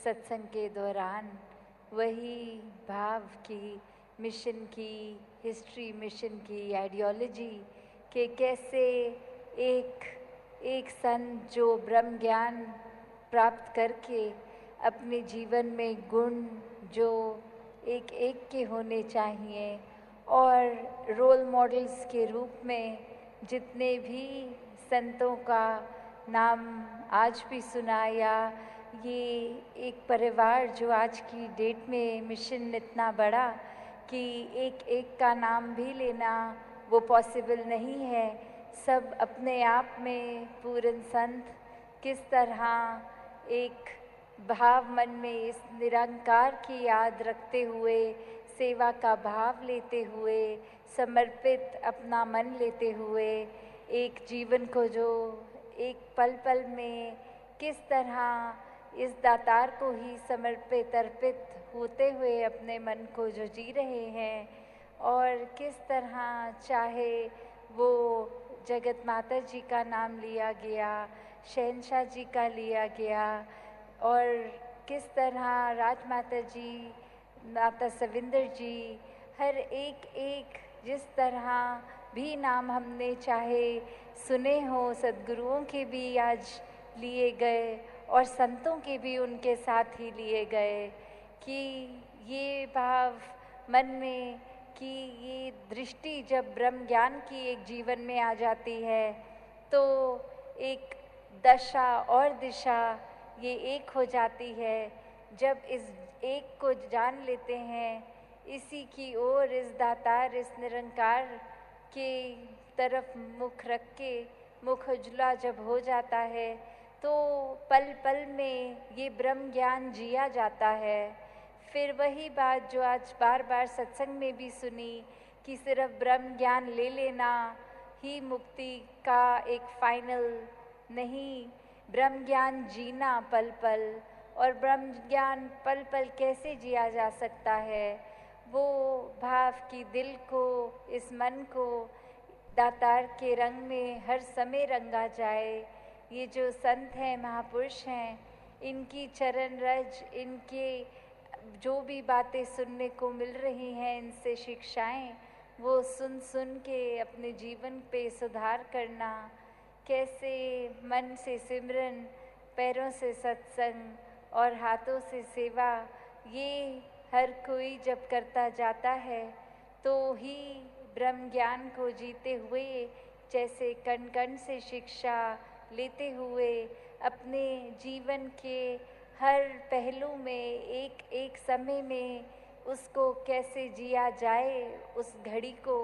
सत्संग के दौरान वही भाव की, मिशन की हिस्ट्री, मिशन की आइडियोलॉजी कि कैसे एक संत जो ब्रह्म ज्ञान प्राप्त करके अपने जीवन में गुण जो एक एक के होने चाहिए और रोल मॉडल्स के रूप में जितने भी संतों का नाम आज भी सुना, या ये एक परिवार जो आज की डेट में मिशन इतना बड़ा कि एक एक का नाम भी लेना वो पॉसिबल नहीं है। सब अपने आप में पूर्ण संत किस तरह एक भाव मन में इस निरंकार की याद रखते हुए, सेवा का भाव लेते हुए, समर्पित अपना मन लेते हुए एक जीवन को जो एक पल पल में किस तरह इस दातार को ही समर्पित अर्पित होते हुए अपने मन को जो जी रहे हैं, और किस तरह चाहे वो जगत माता जी का नाम लिया गया, शहंशाह जी का लिया गया, और किस तरह राजमाता जी, माता सविंदर जी, हर एक जिस तरह भी नाम हमने चाहे सुने हो, सद्गुरुओं के भी आज लिए गए और संतों के भी उनके साथ ही लिए गए, कि ये भाव मन में कि ये दृष्टि जब ब्रह्म ज्ञान की एक जीवन में आ जाती है तो एक दशा और दिशा ये एक हो जाती है। जब इस एक को जान लेते हैं, इसी की ओर, इस दातार, इस निरंकार के तरफ मुख रख के मुख उजला जब हो जाता है तो पल पल में ये ब्रह्म ज्ञान जिया जाता है। फिर वही बात जो आज बार बार सत्संग में भी सुनी कि सिर्फ ब्रह्म ज्ञान ले लेना ही मुक्ति का एक फाइनल नहीं, ब्रह्म ज्ञान जीना पल पल, और ब्रह्म ज्ञान पल पल कैसे जिया जा सकता है, वो भाव की दिल को, इस मन को दातार के रंग में हर समय रंगा जाए। ये जो संत हैं, महापुरुष हैं, इनकी चरण रज, इनके जो भी बातें सुनने को मिल रही हैं, इनसे शिक्षाएं, वो सुन सुन के अपने जीवन पे सुधार करना, कैसे मन से सिमरन, पैरों से सत्संग और हाथों से सेवा, ये हर कोई जब करता जाता है तो ही ब्रह्म ज्ञान को जीते हुए, जैसे कण कण से शिक्षा लेते हुए अपने जीवन के हर पहलू में एक एक समय में उसको कैसे जिया जाए, उस घड़ी को,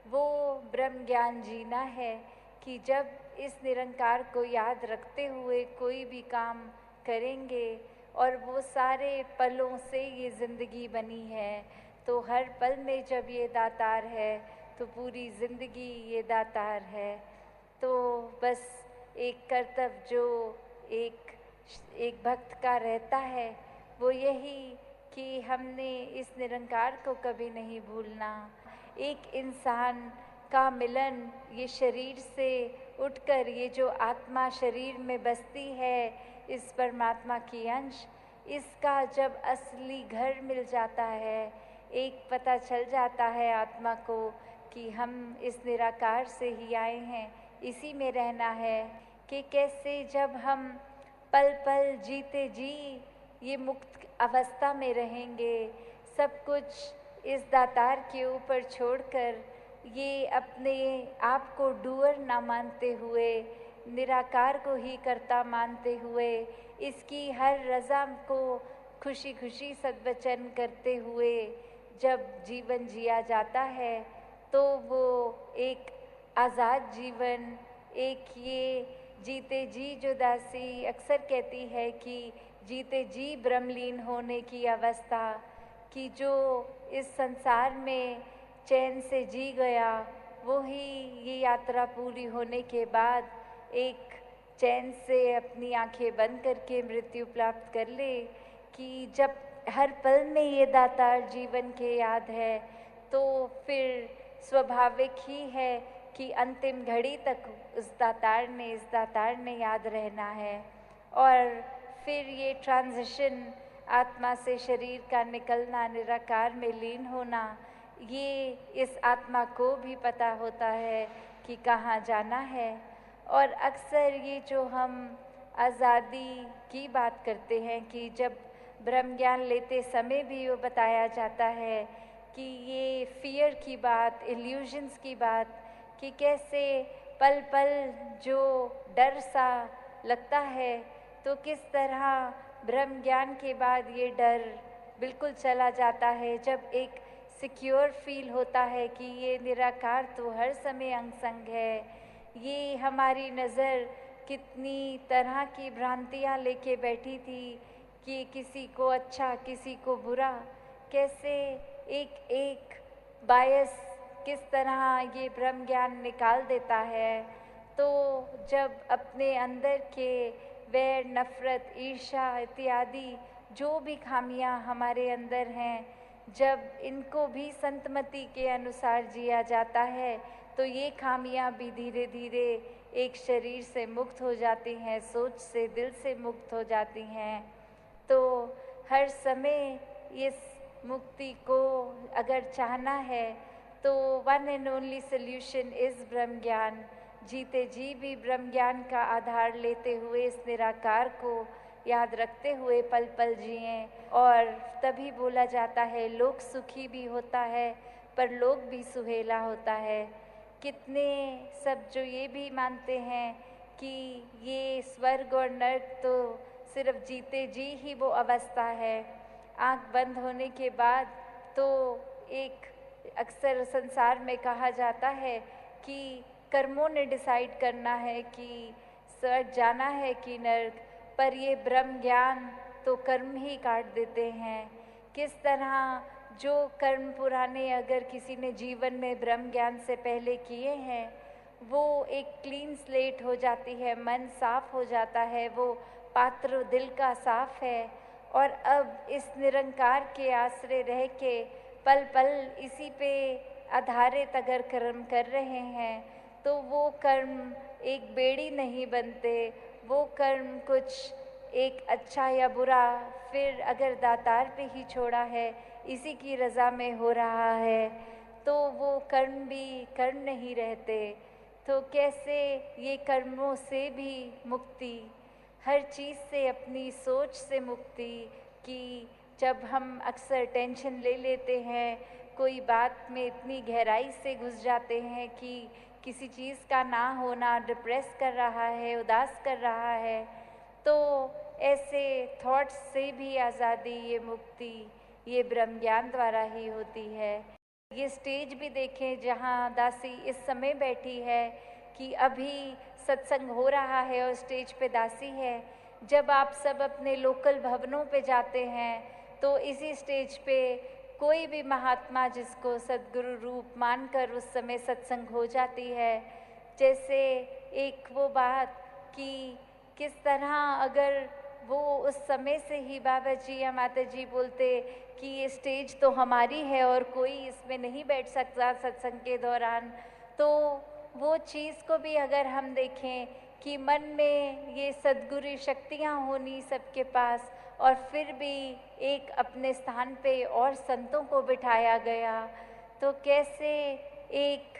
वो ब्रह्म ज्ञान जीना है। कि जब इस निरंकार को याद रखते हुए कोई भी काम करेंगे, और वो सारे पलों से ये ज़िंदगी बनी है, तो हर पल में जब ये दातार है तो पूरी ज़िंदगी ये दातार है। तो बस एक कर्तव्य जो एक भक्त का रहता है वो यही कि हमने इस निरंकार को कभी नहीं भूलना। एक इंसान का मिलन ये शरीर से उठकर ये जो आत्मा शरीर में बसती है, इस परमात्मा की अंश, इसका जब असली घर मिल जाता है, एक पता चल जाता है आत्मा को कि हम इस निराकार से ही आए हैं, इसी में रहना है, कि कैसे जब हम पल पल जीते जी ये मुक्त अवस्था में रहेंगे, सब कुछ इस दातार के ऊपर छोड़कर, ये अपने आप को डूअर ना मानते हुए, निराकार को ही कर्ता मानते हुए, इसकी हर रज़ा को खुशी खुशी सद्वचन करते हुए जब जीवन जिया जाता है तो वो एक आज़ाद जीवन, एक ये जीते जी जो दासी अक्सर कहती है कि जीते जी ब्रह्मलीन होने की अवस्था, कि जो इस संसार में चैन से जी गया वो ही ये यात्रा पूरी होने के बाद एक चैन से अपनी आंखें बंद करके मृत्यु प्राप्त कर ले। कि जब हर पल में ये दातार जीवन के याद है तो फिर स्वाभाविक ही है कि अंतिम घड़ी तक इस दातार ने याद रहना है। और फिर ये ट्रांजिशन, आत्मा से शरीर का निकलना, निराकार में लीन होना, ये इस आत्मा को भी पता होता है कि कहाँ जाना है। और अक्सर ये जो हम आज़ादी की बात करते हैं कि जब ब्रह्म ज्ञान लेते समय भी वो बताया जाता है कि ये फियर की बात, इल्यूजन्स की बात, कि कैसे पल पल जो डर सा लगता है तो किस तरह ब्रह्म ज्ञान के बाद ये डर बिल्कुल चला जाता है, जब एक सिक्योर फील होता है कि ये निराकार तो हर समय अंग संग है। ये हमारी नज़र कितनी तरह की भ्रांतियाँ लेके बैठी थी कि किसी को अच्छा किसी को बुरा, कैसे एक एक बायस किस तरह ये ब्रह्म ज्ञान निकाल देता है। तो जब अपने अंदर के वैर, नफ़रत, ईर्ष्या इत्यादि जो भी खामियां हमारे अंदर हैं, जब इनको भी संतमति के अनुसार जिया जाता है तो ये खामियां भी धीरे धीरे एक शरीर से मुक्त हो जाती हैं, सोच से, दिल से मुक्त हो जाती हैं। तो हर समय इस मुक्ति को अगर चाहना है तो one and only solution is ब्रह्म ज्ञान। जीते जी भी ब्रह्म ज्ञान का आधार लेते हुए इस निराकार को याद रखते हुए पल पल जिएं। और तभी बोला जाता है लोक सुखी भी होता है पर लोक भी सुहेला होता है। कितने सब जो ये भी मानते हैं कि ये स्वर्ग और नर्क तो सिर्फ जीते जी ही वो अवस्था है, आँख बंद होने के बाद तो एक अक्सर संसार में कहा जाता है कि कर्मों ने डिसाइड करना है कि स्वर्ग जाना है कि नर्क, पर ये ब्रह्म ज्ञान तो कर्म ही काट देते हैं। किस तरह जो कर्म पुराने अगर किसी ने जीवन में ब्रह्म ज्ञान से पहले किए हैं वो एक क्लीन स्लेट हो जाती है, मन साफ हो जाता है, वो पात्र दिल का साफ है और अब इस निरंकार के आश्रय रह के पल पल इसी पे आधारित अगर कर्म कर रहे हैं तो वो कर्म एक बेड़ी नहीं बनते, वो कर्म कुछ एक अच्छा या बुरा फिर अगर दातार पे ही छोड़ा है, इसी की रज़ा में हो रहा है तो वो कर्म भी कर्म नहीं रहते। तो कैसे ये कर्मों से भी मुक्ति, हर चीज़ से अपनी सोच से मुक्ति, कि जब हम अक्सर टेंशन ले लेते हैं, कोई बात में इतनी गहराई से घुस जाते हैं कि किसी चीज़ का ना होना डिप्रेस कर रहा है, उदास कर रहा है, तो ऐसे थॉट्स से भी आज़ादी, ये मुक्ति, ये ब्रह्म ज्ञान द्वारा ही होती है। ये स्टेज भी देखें जहाँ दासी इस समय बैठी है कि अभी सत्संग हो रहा है और स्टेज पे दासी है। जब आप सब अपने लोकल भवनों पे जाते हैं तो इसी स्टेज पे कोई भी महात्मा जिसको सद्गुरु रूप मानकर उस समय सत्संग हो जाती है। जैसे एक वो बात कि किस तरह अगर वो उस समय से ही बाबा जी या माता जी बोलते कि ये स्टेज तो हमारी है और कोई इसमें नहीं बैठ सकता सत्संग के दौरान, तो वो चीज़ को भी अगर हम देखें कि मन में ये सद्गुरु शक्तियाँ होनी सबके पास और फिर भी एक अपने स्थान पे और संतों को बिठाया गया, तो कैसे एक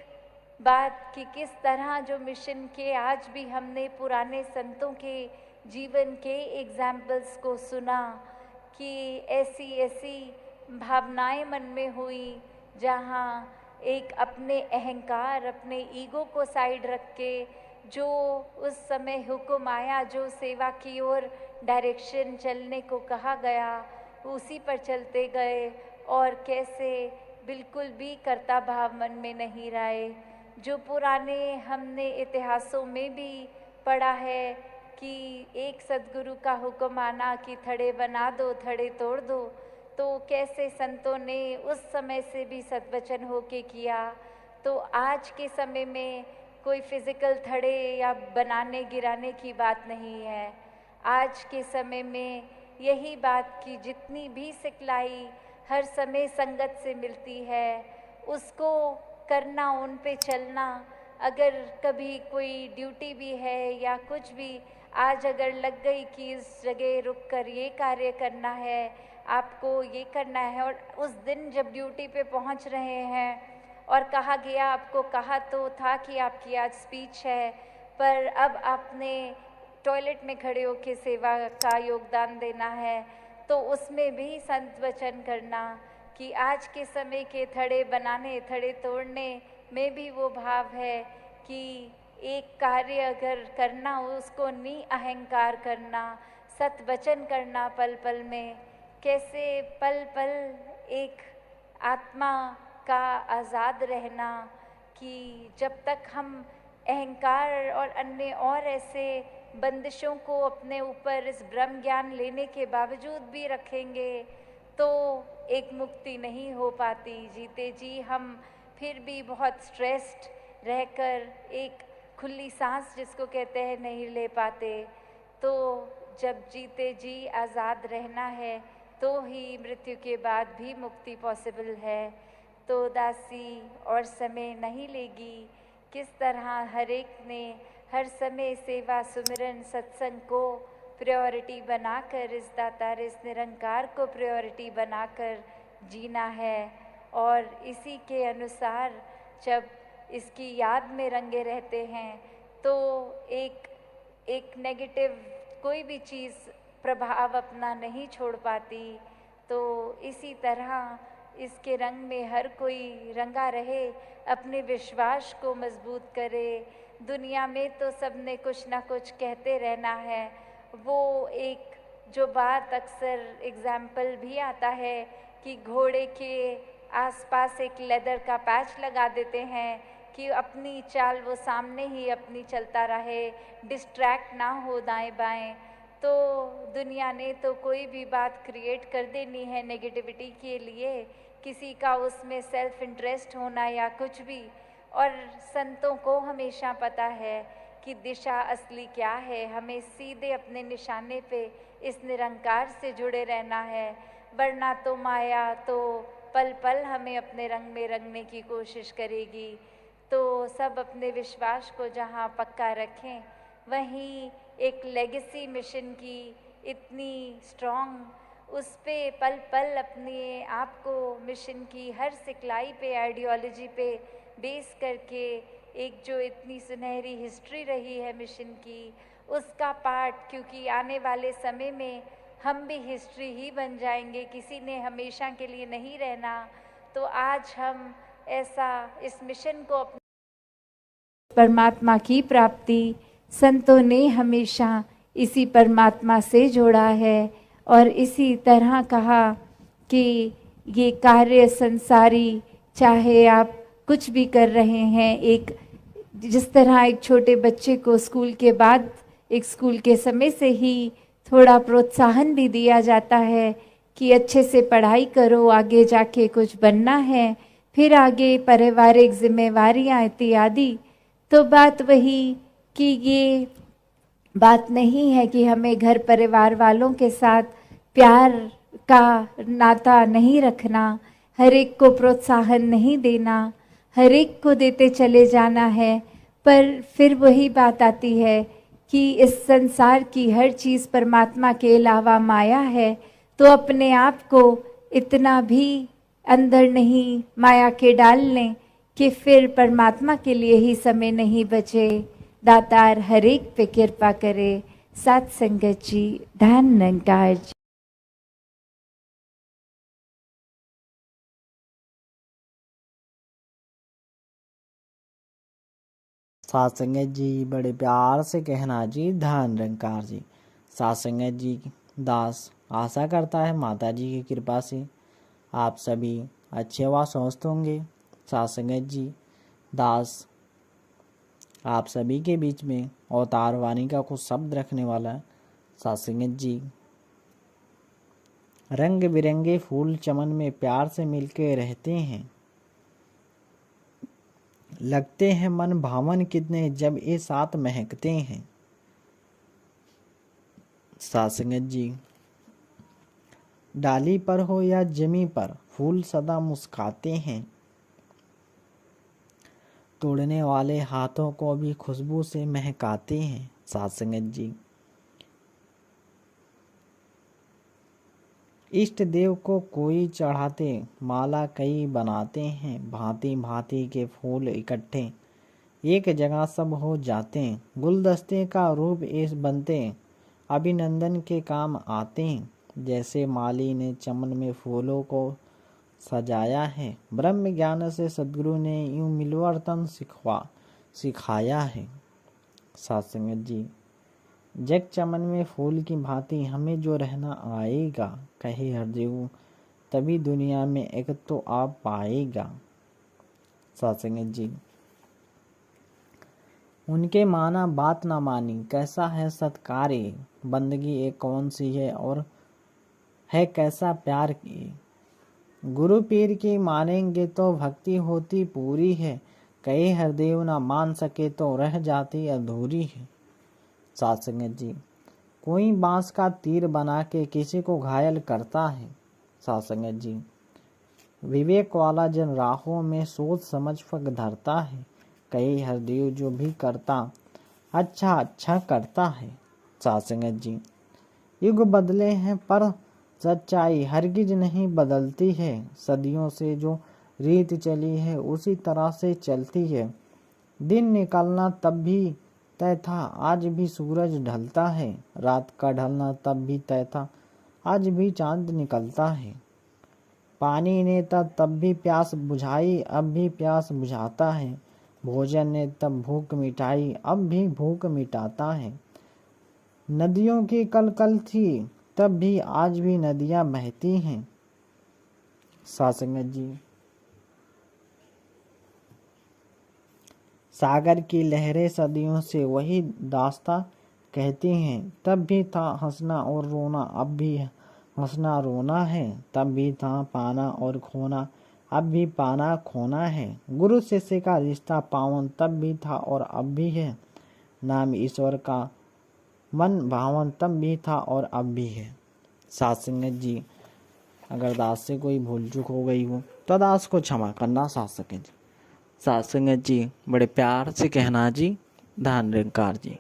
बात कि किस तरह जो मिशन के आज भी हमने पुराने संतों के जीवन के एग्जाम्पल्स को सुना कि ऐसी ऐसी भावनाएं मन में हुई जहाँ एक अपने अहंकार, अपने ईगो को साइड रख के जो उस समय हुक्म आया, जो सेवा की ओर डायरेक्शन चलने को कहा गया, उसी पर चलते गए और कैसे बिल्कुल भी कर्ता भाव मन में नहीं रहे। जो पुराने हमने इतिहासों में भी पढ़ा है कि एक सद्गुरु का हुक्म आना कि थड़े बना दो, थड़े तोड़ दो, तो कैसे संतों ने उस समय से भी सद्वचन होके किया। तो आज के समय में कोई फिज़िकल थड़े या बनाने गिराने की बात नहीं है। आज के समय में यही बात की जितनी भी सिखलाई हर समय संगत से मिलती है, उसको करना, उन पे चलना। अगर कभी कोई ड्यूटी भी है या कुछ भी आज अगर लग गई कि इस जगह रुक कर ये कार्य करना है, आपको ये करना है, और उस दिन जब ड्यूटी पे पहुंच रहे हैं और कहा गया, आपको कहा तो था कि आपकी आज स्पीच है, पर अब आपने टॉयलेट में खड़े होकर सेवा का योगदान देना है, तो उसमें भी संत वचन करना कि आज के समय के थड़े बनाने, थड़े तोड़ने में भी वो भाव है कि एक कार्य अगर करना हो उसको नि अहंकार करना, सत वचन करना पल पल में, कैसे पल पल एक आत्मा का आज़ाद रहना, कि जब तक हम अहंकार और अन्य और ऐसे बंदिशों को अपने ऊपर इस ब्रह्म ज्ञान लेने के बावजूद भी रखेंगे तो एक मुक्ति नहीं हो पाती। जीते जी हम फिर भी बहुत स्ट्रेस्ड रहकर एक खुली सांस जिसको कहते हैं नहीं ले पाते। तो जब जीते जी आज़ाद रहना है तो ही मृत्यु के बाद भी मुक्ति पॉसिबल है। तो दासी और समय नहीं लेगी, किस तरह हर एक ने हर समय सेवा सुमिरन सत्संग को प्रायोरिटी बनाकर, इस दातार इस निरंकार को प्रायोरिटी बनाकर जीना है। और इसी के अनुसार जब इसकी याद में रंगे रहते हैं तो एक नेगेटिव कोई भी चीज़ प्रभाव अपना नहीं छोड़ पाती। तो इसी तरह इसके रंग में हर कोई रंगा रहे, अपने विश्वास को मजबूत करे। दुनिया में तो सबने कुछ ना कुछ कहते रहना है। वो एक जो बात अक्सर एग्जाम्पल भी आता है कि घोड़े के आसपास एक लेदर का पैच लगा देते हैं कि अपनी चाल वो सामने ही अपनी चलता रहे, डिस्ट्रैक्ट ना हो दाएं बाएं। तो दुनिया ने तो कोई भी बात क्रिएट कर देनी है नेगेटिविटी के लिए, किसी का उसमें सेल्फ इंटरेस्ट होना या कुछ भी। और संतों को हमेशा पता है कि दिशा असली क्या है। हमें सीधे अपने निशाने पे इस निरंकार से जुड़े रहना है, वरना तो माया तो पल पल हमें अपने रंग में रंगने की कोशिश करेगी। तो सब अपने विश्वास को जहाँ पक्का रखें, वहीं एक लेगेसी मिशन की इतनी स्ट्रॉन्ग उस पे पल पल अपने आप को मिशन की हर सिखलाई पे, आइडियोलॉजी पे बेस करके एक जो इतनी सुनहरी हिस्ट्री रही है मिशन की, उसका पार्ट, क्योंकि आने वाले समय में हम भी हिस्ट्री ही बन जाएंगे, किसी ने हमेशा के लिए नहीं रहना। तो आज हम ऐसा इस मिशन को अपने परमात्मा की प्राप्ति, संतों ने हमेशा इसी परमात्मा से जोड़ा है। और इसी तरह कहा कि ये कार्य संसारी, चाहे आप कुछ भी कर रहे हैं, एक जिस तरह एक छोटे बच्चे को स्कूल के बाद, एक स्कूल के समय से ही थोड़ा प्रोत्साहन भी दिया जाता है कि अच्छे से पढ़ाई करो, आगे जाके कुछ बनना है, फिर आगे पारिवारिक जिम्मेवारियां इत्यादि। तो बात वही कि ये बात नहीं है कि हमें घर परिवार वालों के साथ प्यार का नाता नहीं रखना, हर एक को प्रोत्साहन नहीं देना, हर एक को देते चले जाना है। पर फिर वही बात आती है कि इस संसार की हर चीज़ परमात्मा के अलावा माया है। तो अपने आप को इतना भी अंदर नहीं माया के डाल लें कि फिर परमात्मा के लिए ही समय नहीं बचे। दातार हर एक पे कृपा करे। साथ संगत जी, धन निरंकार जी। साथ संगत जी बड़े प्यार से कहना जी, धन निरंकार जी। साथ संगत जी दास आशा करता है माता जी की कृपा से आप सभी अच्छे व स्वस्थ होंगे। साथ संगत जी दास आप सभी के बीच में अवतार वाणी का कुछ शब्द रखने वाला है। साथ संगत जी रंग बिरंगे फूल चमन में प्यार से मिलके रहते हैं, लगते हैं मन भावन कितने जब ये साथ महकते हैं। साथ संगत जी डाली पर हो या जमी पर फूल सदा मुस्काते हैं, तोड़ने वाले हाथों को भी खुशबू से महकाते हैं। साथ संगत जी इष्ट देव को कोई चढ़ाते, माला कई बनाते हैं, भांति भांति के फूल इकट्ठे एक जगह सब हो जाते, गुलदस्ते का रूप ऐस बनते, अभिनंदन के काम आते। जैसे माली ने चमन में फूलों को सजाया है, ब्रह्म ज्ञान से सद्गुरु ने यूं मिलवर्तन सिखाया है। सत्संग जी, जग चमन में फूल की भांति हमें जो रहना आएगा, कहे हरदेव तभी दुनिया में एक तो आप पाएगा। सत्संग जी, उनके माना बात ना मानी, कैसा है सत्कार्य, बंदगी एक कौन सी है और है कैसा प्यार की। गुरु पीर की मानेंगे तो भक्ति होती पूरी है, कहे हरदेव ना मान सके तो रह जाती अधूरी है। सत्संग जी, कोई बांस का तीर बना के किसी को घायल करता है। सत्संग जी, विवेक वाला जन राहों में सोच समझ पग धरता है, कहे हरदेव जो भी करता अच्छा अच्छा करता है। सत्संग जी, युग बदले हैं पर सच्चाई हरगिज नहीं बदलती है, सदियों से जो रीत चली है उसी तरह से चलती है। दिन निकलना तब भी तय था, आज भी सूरज ढलता है, रात का ढलना तब भी तय था, आज भी चांद निकलता है। पानी ने तब भी प्यास बुझाई, अब भी प्यास बुझाता है, भोजन ने तब भूख मिटाई, अब भी भूख मिटाता है। नदियों की कल थी, तब भी आज भी नदियां बहती हैं। सत्संग जी, सागर की लहरें सदियों से वही दास्तां कहती हैं, तब भी था हंसना और रोना, अब भी हंसना रोना है, तब भी था पाना और खोना, अब भी पाना खोना है। गुरु शिष्य का रिश्ता पावन तब भी था और अब भी है, नाम ईश्वर का मन भावन तब भी था और अब भी है। सत्संग जी, अगर दास से कोई भूल चूक हो गई हो तो दास को क्षमा करना। सत्संग जी, बड़े प्यार से कहना जी। धन निरंकार जी।